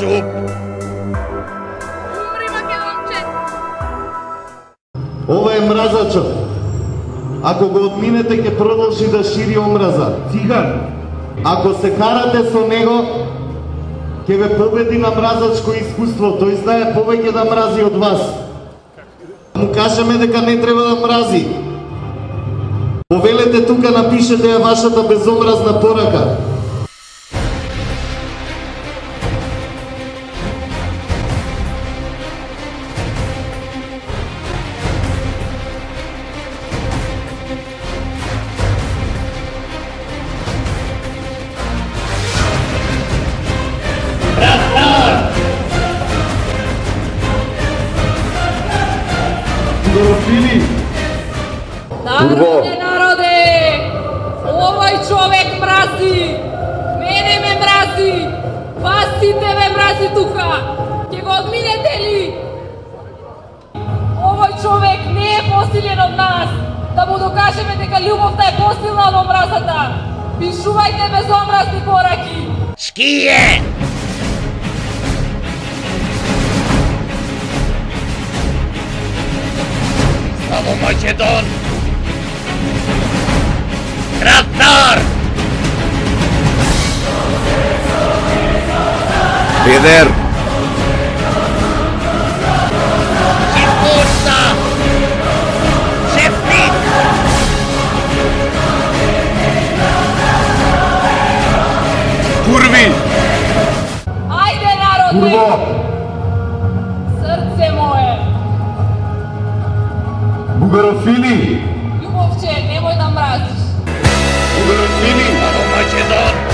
čup! Umri, Македонче! Ова е мразачот. Ако го одминете, ќе продолжи да шири омраза. Циган. Ако се карате со него, ќе ве победи на мразачко искуство. Тој знае повеќе да мрази од вас. Му кажеме дека не треба да мрази. Повелете тука, напишете ја вашата безомразна порака. Народе, народе! Овој човек мрази! Мене ме мрази! Вас сите ме мрази тука! Ќе го одминете ли? Овој човек не е посилен од нас! Да му докажеме дека љубовта е посилна од омразата! Пишувајте безомразни пораки! Шкие! Славо Македон! Кратар! Пидер! Чекурса! Шепник! Курви! Ајде, народе! Срце мое! Бугарофили! Љубовче, немој да мразиш! Бугарофили! Славо Македон!